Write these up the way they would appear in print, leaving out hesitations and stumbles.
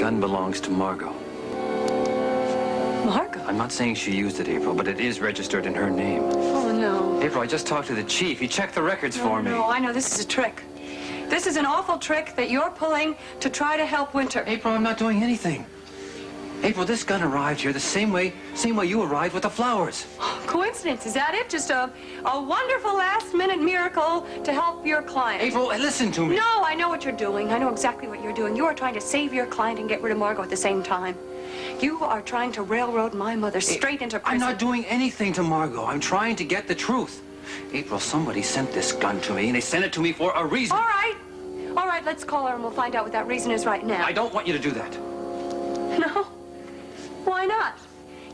gun belongs to Margo. Margo? I'm not saying she used it, April, but it is registered in her name. Oh, no. April, I just talked to the chief. He checked the records for me. No, I know. This is a trick. This is an awful trick that you're pulling to try to help Winter. April, I'm not doing anything. April, this gun arrived here the same way you arrived with the flowers. Coincidence, is that it? Just a wonderful last-minute miracle to help your client. April, listen to me. No, I know what you're doing. I know exactly what you're doing. You are trying to save your client and get rid of Margo at the same time. You are trying to railroad my mother straight into prison. I'm not doing anything to Margo. I'm trying to get the truth. April, somebody sent this gun to me, and they sent it to me for a reason. All right. All right, let's call her and we'll find out what that reason is right now. I don't want you to do that. No? Why not?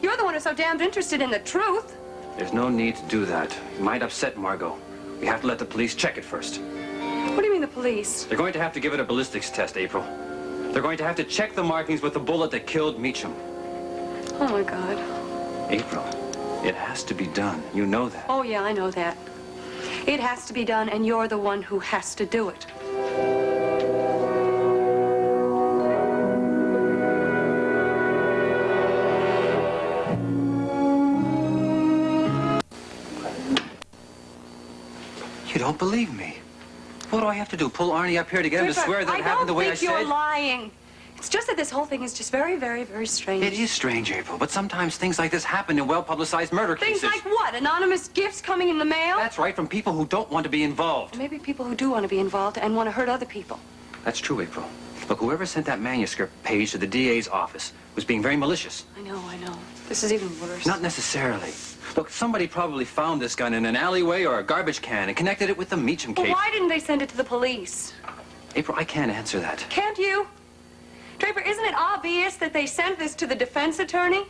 You're the one who's so damned interested in the truth. There's no need to do that. It might upset Margo. We have to let the police check it first. What do you mean, the police? They're going to have to give it a ballistics test, April. They're going to have to check the markings with the bullet that killed Meacham. Oh, my God. April, it has to be done. You know that. Oh, yeah, I know that. It has to be done, and you're the one who has to do it. You don't believe me. What do I have to do? Pull Arnie up here to get him to swear that it happened the way I said? I don't think you're lying. It's just that this whole thing is just very, very, very strange. It is strange, April, but sometimes things like this happen in well-publicized murder cases. Things like what? Anonymous gifts coming in the mail? That's right, from people who don't want to be involved. Maybe people who do want to be involved and want to hurt other people. That's true, April. Look, whoever sent that manuscript page to the DA's office was being very malicious. I know. This is even worse. Not necessarily. Look, somebody probably found this gun in an alleyway or a garbage can and connected it with the Meacham case. Well, why didn't they send it to the police? April, I can't answer that. Can't you? Draper, isn't it obvious that they sent this to the defense attorney?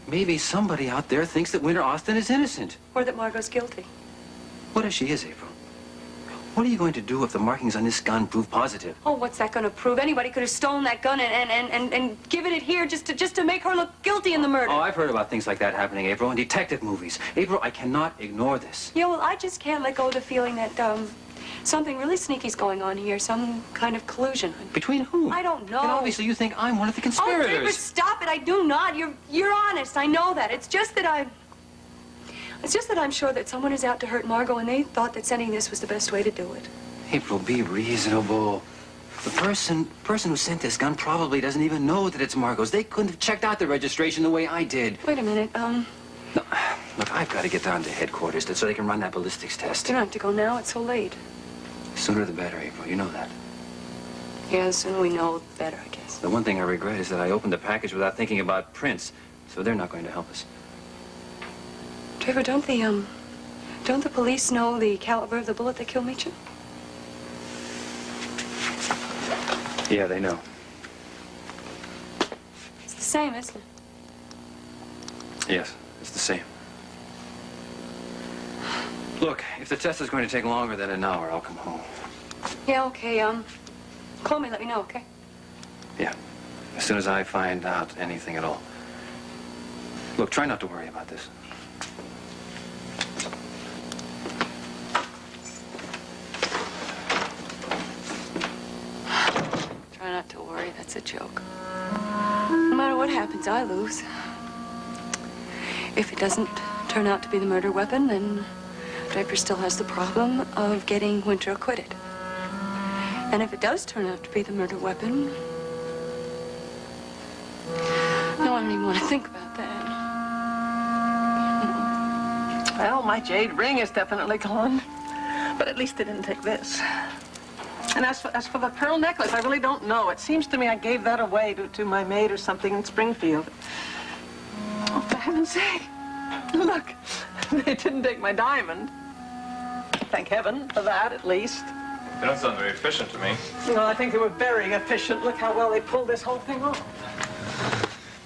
Maybe somebody out there thinks that Winter Austin is innocent. Or that Margo's guilty. What if she is, April? What are you going to do if the markings on this gun prove positive? Oh, what's that going to prove? Anybody could have stolen that gun and given it here just to make her look guilty in the murder. Oh, I've heard about things like that happening, April, in detective movies. April, I cannot ignore this. Yeah, well, I just can't let go of the feeling that, something really sneaky's going on here. Some kind of collusion. Between whom? I don't know. And obviously you think I'm one of the conspirators. Oh, Draper, stop it. I do not. You're honest. I know that. It's just that I'm sure that someone is out to hurt Margo, and they thought that sending this was the best way to do it. April, be reasonable. The person who sent this gun probably doesn't even know that it's Margo's. They couldn't have checked out the registration the way I did. Wait a minute, No, look, I've got to get down to headquarters so they can run that ballistics test. You don't have to go now. It's so late. Sooner the better, April. You know that. Yeah, the sooner we know, the better, I guess. The one thing I regret is that I opened the package without thinking about prints, so they're not going to help us. Draper, don't the police know the caliber of the bullet that killed Meacham? Yeah, they know. It's the same, isn't it? Yes, it's the same. Look, if the test is going to take longer than an hour, I'll come home. Yeah, okay, call me, let me know, okay? Yeah, as soon as I find out anything at all. Look, try not to worry about this. Try not to worry, that's a joke. No matter what happens, I lose. If it doesn't turn out to be the murder weapon, then Draper still has the problem of getting Winter acquitted. And if it does turn out to be the murder weapon, no, I don't even want to think about that. Well, my jade ring is definitely gone, but at least they didn't take this. And as for the pearl necklace, I really don't know. It seems to me I gave that away to my maid or something in Springfield. Oh, for heaven's sake. Look, they didn't take my diamond. Thank heaven for that, at least. They don't sound very efficient to me. Well, I think they were very efficient. Look how well they pulled this whole thing off.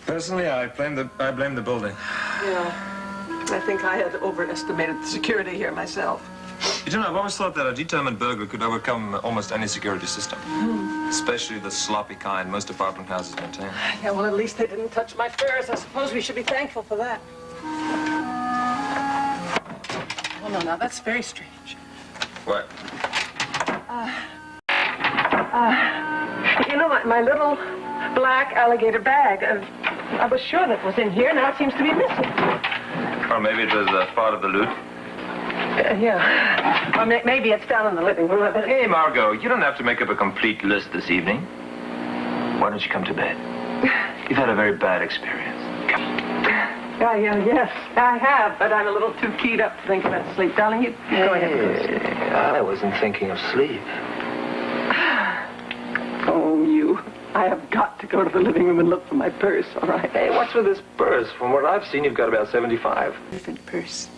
Personally, I blame the building. Yeah, I think I had overestimated the security here myself. You know, I've always thought that a determined burglar could overcome almost any security system. Especially the sloppy kind most apartment houses maintain. Yeah, well, at least they didn't touch my furs. I suppose we should be thankful for that. Oh, no, now, that's very strange. What? You know, my little black alligator bag. I was sure that was in here. Now it seems to be missing. Or maybe it was part of the loot. Yeah. Or maybe it's down in the living room. Hey, Margo, you don't have to make up a complete list this evening. Why don't you come to bed? You've had a very bad experience. Come. Yes, I have, but I'm a little too keyed up to think about sleep. Darling, you go ahead. I wasn't thinking of sleep. Oh, you. I have got to go to the living room and look for my purse, all right? Hey, what's with this purse? From what I've seen, you've got about 75. Different purse.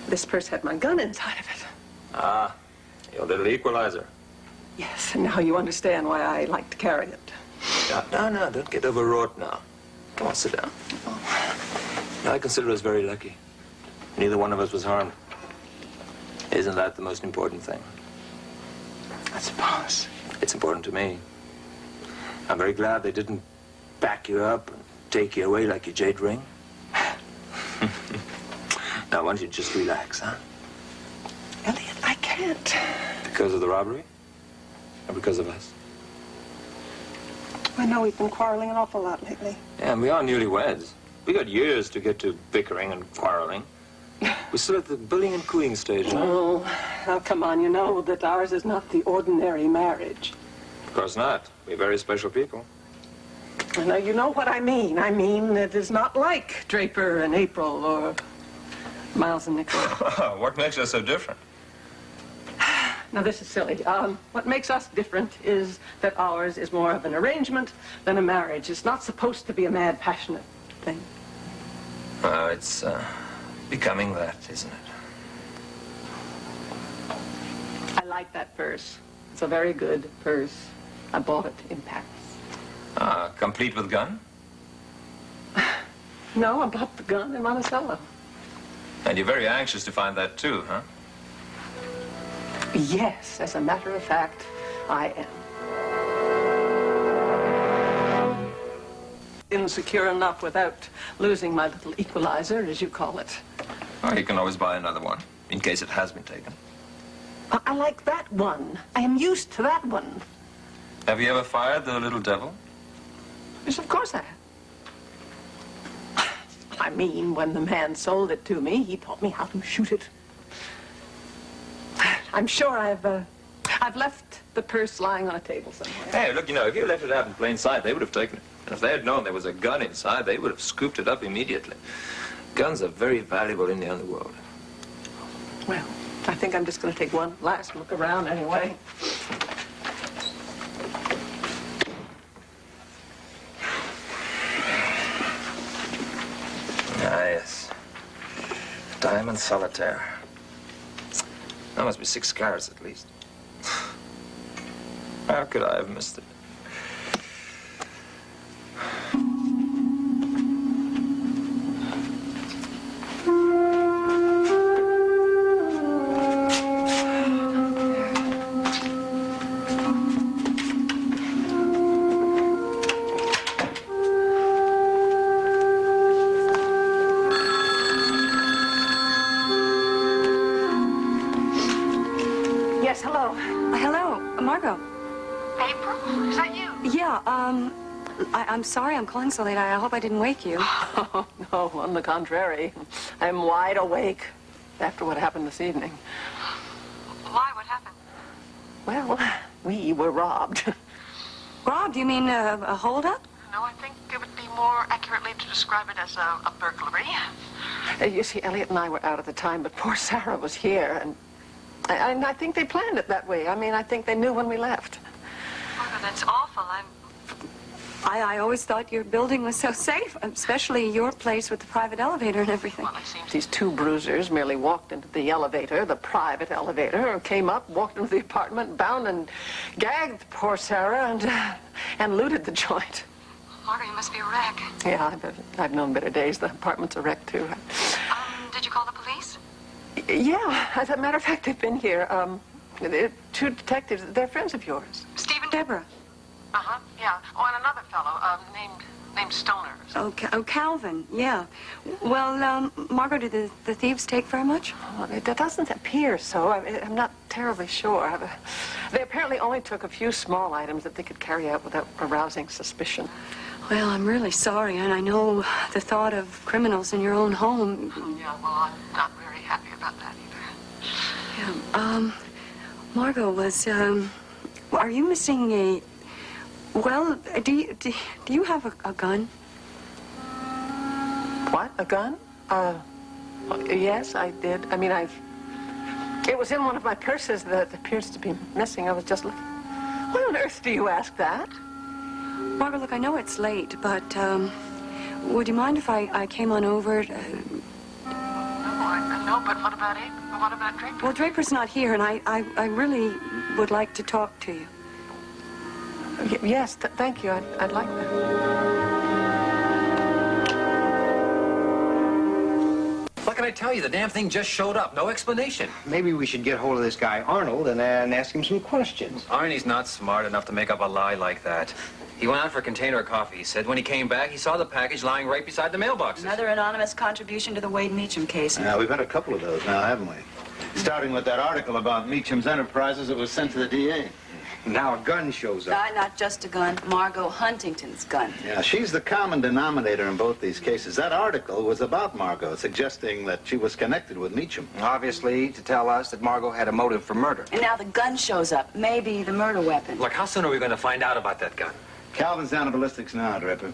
This purse had my gun inside of it. Ah, your little equalizer. Yes, and now you understand why I like to carry it. No, don't get overwrought now. Come on, sit down. I consider us very lucky. Neither one of us was harmed. Isn't that the most important thing? I suppose. It's important to me. I'm very glad they didn't back you up and take you away like your jade ring. Now, why don't you just relax, huh? Eliot, I can't. Because of the robbery? Or because of us? I know we've been quarreling an awful lot lately. Yeah, and we are newlyweds. We got years to get to bickering and quarreling. We're still at the bullying and cooing stage, huh? Oh, now come on, you know that ours is not the ordinary marriage. Of course not. We're very special people. Now, you know what I mean. I mean, it is not like Draper and April or Miles and Nicholas. What makes us so different? Now, this is silly. What makes us different is that ours is more of an arrangement than a marriage. It's not supposed to be a mad, passionate thing. It's becoming that, isn't it? I like that purse. It's a very good purse. I bought it in Paris. Complete with gun? No, I bought the gun in Monticello. And you're very anxious to find that too, huh? Yes, as a matter of fact, I am. Insecure enough without losing my little equalizer, as you call it. Oh, you can always buy another one, in case it has been taken. I like that one. I am used to that one. Have you ever fired the little devil? Yes, of course I have. I mean, when the man sold it to me, he taught me how to shoot it. I'm sure I've left the purse lying on a table somewhere. Hey, look, you know, if you left it out in plain sight, they would have taken it. And if they had known there was a gun inside, they would have scooped it up immediately. Guns are very valuable in the underworld. Well, I think I'm just going to take one last look around anyway. Ah, yes. Diamond solitaire. That must be 6 carats at least. How could I have missed it? Yes, hello. Hello, Margo. April? Is that you? Yeah, I'm sorry I'm calling so late. I hope I didn't wake you. Oh, no, on the contrary. I'm wide awake after what happened this evening. Why? What happened? Well, we were robbed. Rob, do you mean a holdup? No, I think it would be more accurately to describe it as a burglary. You see, Eliot and I were out at the time, but poor Sarah was here, and I think they planned it that way. I mean, I think they knew when we left. Oh, that's awful. I always thought your building was so safe, especially your place with the private elevator and everything. Well, it seems... These 2 bruisers merely walked into the elevator, the private elevator, or came up, walked into the apartment, bound and gagged poor Sarah, and looted the joint. Margo, you must be a wreck. Yeah, I've known better days. The apartment's a wreck, too. Did you call the police? Yeah, as a matter of fact, they've been here. The 2 detectives, they're friends of yours. Stephen? Deborah. Uh-huh, yeah. Oh, and another fellow, named Stoner. Oh, Calvin, yeah. Well, Margo, did the thieves take very much? Well, it doesn't appear so. I'm not terribly sure. They apparently only took a few small items that they could carry out without arousing suspicion. Well, I'm really sorry, and I know the thought of criminals in your own home. Oh, yeah, well, I'm not very happy about that either. Yeah, Margo, are you missing a... Well, do you have a gun? What? A gun? Yes, I did. I mean, it was in one of my purses that appears to be missing. I was just looking. Why on earth do you ask that? Margo, look, I know it's late, but, would you mind if I came on over? No, but what about April? What about Draper? Well, Draper's not here, and I really would like to talk to you. Yes, thank you. I'd like that. What can I tell you? The damn thing just showed up. No explanation. Maybe we should get hold of this guy, Arnold, and ask him some questions. Arnie's not smart enough to make up a lie like that. He went out for a container of coffee. He said when he came back, he saw the package lying right beside the mailboxes. Another anonymous contribution to the Wade Meacham case. Yeah, we've had a couple of those now, haven't we? Starting with that article about Meacham's Enterprises that was sent to the DA. Now a gun shows up. Not just a gun, Margo Huntington's gun. Yeah, she's the common denominator in both these cases. That article was about Margo, suggesting that she was connected with Meacham. Obviously, to tell us that Margo had a motive for murder. And now the gun shows up. Maybe the murder weapon. Look, how soon are we going to find out about that gun? Calvin's down to ballistics now, Draper.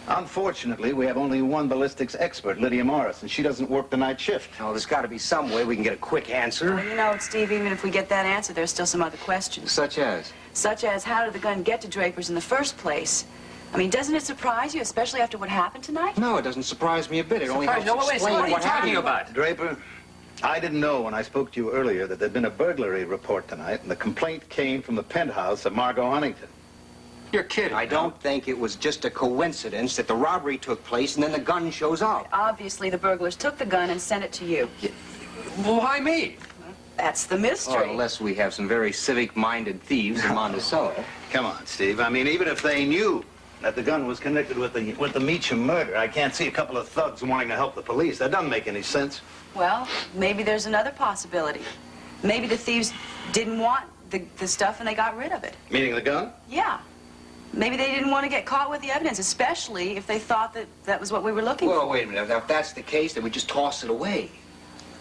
Unfortunately, we have only one ballistics expert, Lydia Morris, and she doesn't work the night shift. Oh, there's got to be some way we can get a quick answer. Well, you know, Steve, even if we get that answer, there's still some other questions. Such as? Such as, how did the gun get to Draper's in the first place? I mean, doesn't it surprise you, especially after what happened tonight? No, it doesn't surprise me a bit. It only helps No, wait, explain what are you what talking happened. about? Draper, I didn't know when I spoke to you earlier that there'd been a burglary report tonight, and the complaint came from the penthouse of Margo Huntington. You're kidding. I don't think it was just a coincidence that the robbery took place and then the gun shows up. Obviously, the burglars took the gun and sent it to you. Why me? That's the Or mystery. unless we have some very civic-minded thieves in Monticello. Come on, Steve. I mean, even if they knew that the gun was connected with the Meacham murder, I can't see a couple of thugs wanting to help the police. That doesn't make any sense. Well, maybe there's another possibility. Maybe the thieves didn't want the stuff and they got rid of it. Meaning the gun? Yeah. Maybe they didn't want to get caught with the evidence, especially if they thought that that was what we were looking for. Well, wait a minute. Now, if that's the case, then we just toss it away.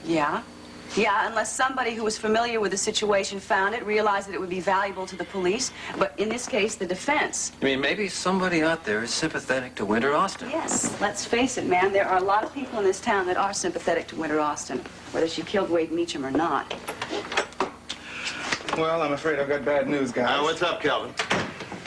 Yeah. Yeah, unless somebody who was familiar with the situation found it, realized that it would be valuable to the police, but in this case, the defense. I mean, maybe somebody out there is sympathetic to Winter Austin. Yes, let's face it, man, there are a lot of people in this town that are sympathetic to Winter Austin, whether she killed Wade Meacham or not. Well, I'm afraid I've got bad news, guys. What's up, Calvin?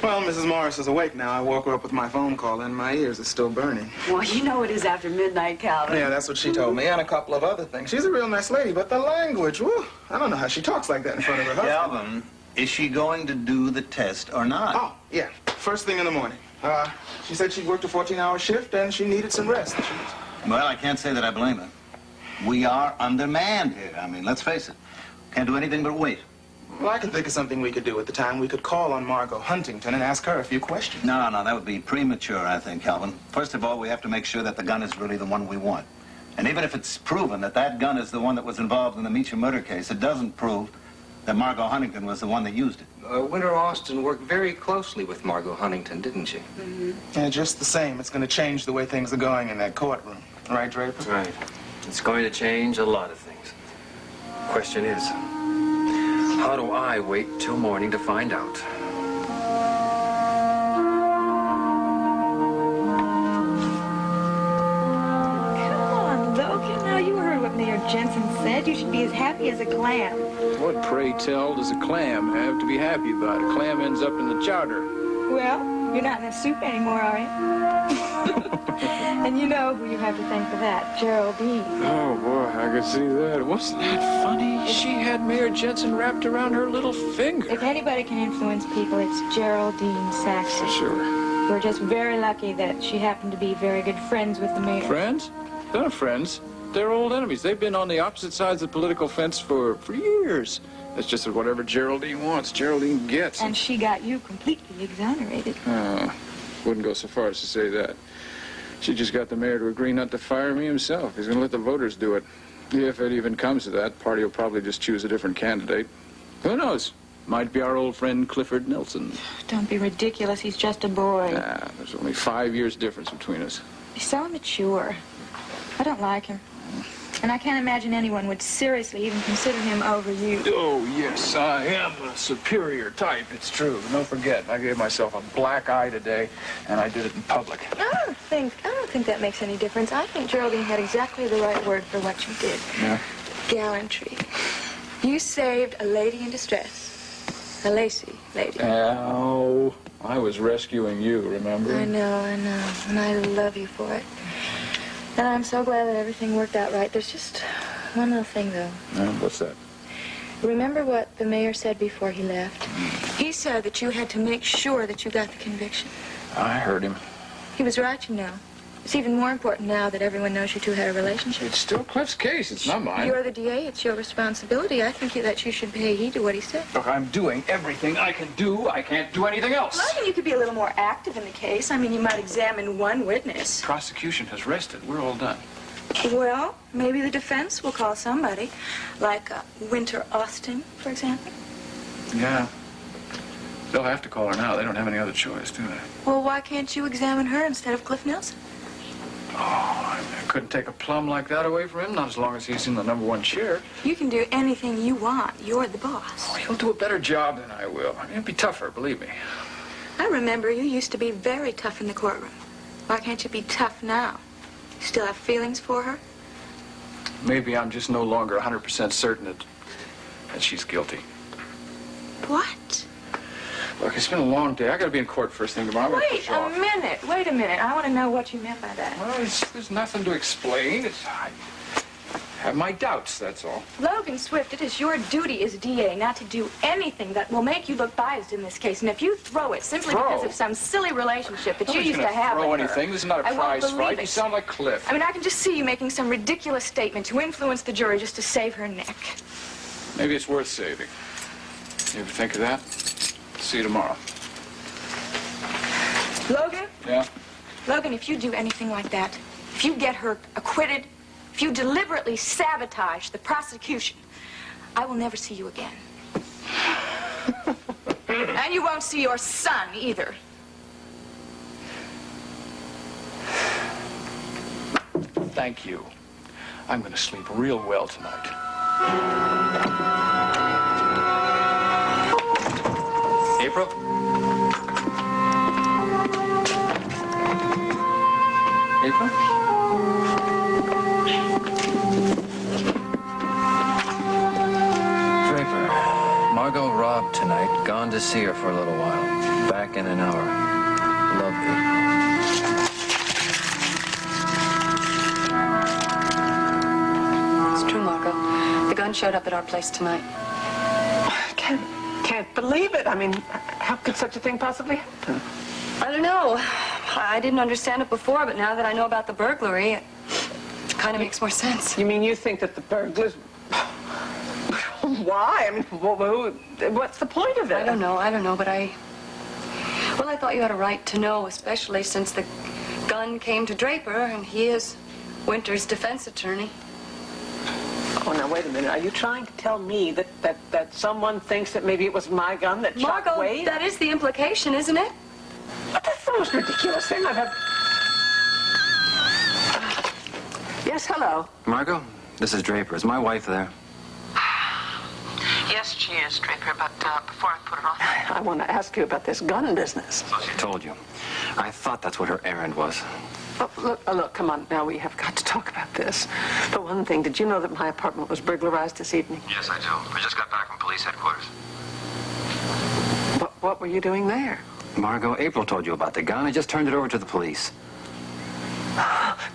Well, Mrs. Morris is awake now. I woke her up with my phone call, and my ears are still burning. Well, you know it is after midnight, Calvin. Yeah, that's what she told me, and a couple of other things. She's a real nice lady, but the language, whew, I don't know how she talks like that in front of her husband. Calvin, is she going to do the test or not? Oh, yeah, first thing in the morning. She said she'd worked a 14-hour shift, and she needed some rest. Well, I can't say that I blame her. We are undermanned here. I mean, let's face it. Can't do anything but wait. Well, I can think of something we could do at the time. We could call on Margo Huntington and ask her a few questions. No, that would be premature, I think, Calvin. First of all, we have to make sure that the gun is really the one we want. And even if it's proven that that gun is the one that was involved in the Meacham murder case, it doesn't prove that Margo Huntington was the one that used it. Winter Austin worked very closely with Margo Huntington, didn't she? Mm-hmm. Yeah, just the same. It's going to change the way things are going in that courtroom. Right, Draper? Right. It's going to change a lot of things. Question is, how do I wait till morning to find out? Come on, Logan. Now, you heard what Mayor Jensen said. You should be as happy as a clam. What, pray tell, does a clam have to be happy about? A clam ends up in the chowder. Well, you're not in the soup anymore, are you? And you know who you have to thank for that, Geraldine. Oh, boy, I could see that. Wasn't that funny? She had Mayor Jensen wrapped around her little finger. If anybody can influence people, it's Geraldine Saxon. Sure. We're just very lucky that she happened to be very good friends with the mayor. Friends? They're not friends. They're old enemies. They've been on the opposite sides of the political fence for years. It's just that whatever Geraldine wants, Geraldine gets. And she got you completely exonerated. Wouldn't go so far as to say that. She just got the mayor to agree not to fire me himself. He's going to let the voters do it. If it even comes to that, party will probably just choose a different candidate. Who knows? Might be our old friend Clifford Nelson. Don't be ridiculous. He's just a boy. Nah, there's only 5 years difference between us. He's so immature. I don't like him. And I can't imagine anyone would seriously even consider him over you. Oh, yes, I am a superior type. It's true. Don't forget, I gave myself a black eye today, and I did it in public. I don't think that makes any difference. I think Geraldine had exactly the right word for what you did. Yeah? Gallantry. You saved a lady in distress. A lacy lady. Ow. I was rescuing you, remember? I know. And I love you for it. And I'm so glad that everything worked out right. There's just one little thing, though. What's that? Remember what the mayor said before he left? He said that you had to make sure that you got the conviction. I heard him. He was right, you know. It's even more important now that everyone knows you two had a relationship. It's still Cliff's case. It's not mine. You're the DA. It's your responsibility. I think that you should pay heed to what he said. Look, I'm doing everything I can do. I can't do anything else. Well, I think you could be a little more active in the case. I mean, you might examine one witness. Prosecution has rested. We're all done. Well, maybe the defense will call somebody, like Winter Austin, for example. Yeah. They'll have to call her now. They don't have any other choice, do they? Well, why can't you examine her instead of Cliff Nelson? Oh, I couldn't take a plum like that away from him, not as long as he's in the #1 chair. You can do anything you want. You're the boss. Oh, he'll do a better job than I will. I mean, it'll be tougher, believe me. I remember you used to be very tough in the courtroom. Why can't you be tough now? You still have feelings for her? Maybe I'm just no longer 100% certain that she's guilty. What? Look, it's been a long day. I gotta be in court first thing tomorrow. Wait a minute. Wait a minute. I want to know what you meant by that. Well, there's nothing to explain. I have my doubts, that's all. Logan Swift, it is your duty as DA not to do anything that will make you look biased in this case. And if you throw it simply because of some silly relationship that you used to have with her, Nobody's gonna throw anything. This is not a prize fight. You sound like Cliff. I mean, I can just see you making some ridiculous statement to influence the jury just to save her neck. Maybe it's worth saving. You ever think of that? See you tomorrow. Logan? Yeah? Logan, if you do anything like that, if you get her acquitted, if you deliberately sabotage the prosecution, I will never see you again. And you won't see your son either. Thank you. I'm gonna sleep real well tonight. April? April? Draper, Margo robbed tonight. Gone to see her for a little while. Back in an hour. Love you. It's true, Margo. The gun showed up at our place tonight. Can't believe it. I mean, how could such a thing possibly happen? I don't know. I didn't understand it before, but now that I know about the burglary, it kind of makes more sense. You mean you think that the burglars... Why? I mean, what's the point of it? I don't know, but Well, I thought you had a right to know, especially since the gun came to Draper, and he is Winter's defense attorney. Oh, now, wait a minute. Are you trying to tell me that someone thinks that maybe it was my gun that shot Margo, Wade? that is the implication, isn't it? But that's the most ridiculous thing I've ever... Yes, hello. Margo, this is Draper. Is my wife there? Yes, she is, Draper, but before I put her on... I want to ask you about this gun business. So she told you. I thought that's what her errand was. Oh, look, come on. Now, we have got to talk about this. For one thing, did you know that my apartment was burglarized this evening? Yes, I do. I just got back from police headquarters. What were you doing there? Margo, April told you about the gun. I just turned it over to the police.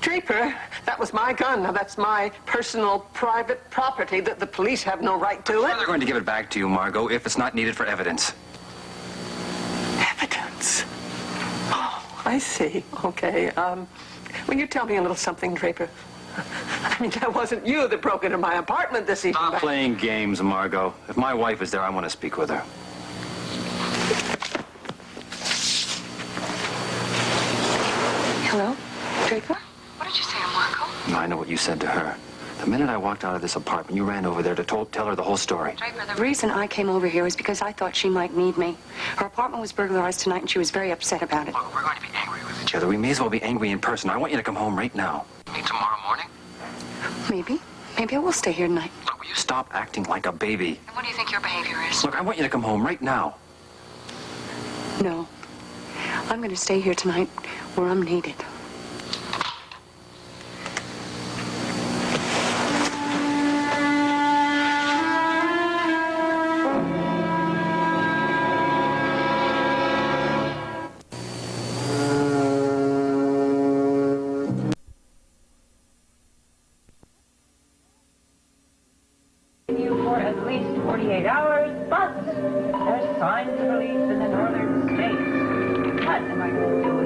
Draper, that was my gun. Now, that's my personal, private property that the police have no right to it. They're going to give it back to you, Margo, if it's not needed for evidence. Evidence? Oh, I see. Okay. Will you tell me a little something, Draper? I mean, that wasn't you that broke into my apartment this evening. Stop playing games, Margo. If my wife is there, I want to speak with her. Hello? Draper? What did you say to Margo? No, I know what you said to her. The minute I walked out of this apartment, you ran over there to tell her the whole story. Draper, The reason I came over here was because I thought she might need me. Her apartment was burglarized tonight, and she was very upset about it. Look, we're going to be angry with each other. We may as well be angry in person. I want you to come home right now. meet tomorrow morning? Maybe. Maybe I will stay here tonight. Look, will you stop acting like a baby? And what do you think your behavior is? Look, I want you to come home right now. No. I'm going to stay here tonight where I'm needed. For at least 48 hours, but there's signs of relief in the northern states. What am I going to do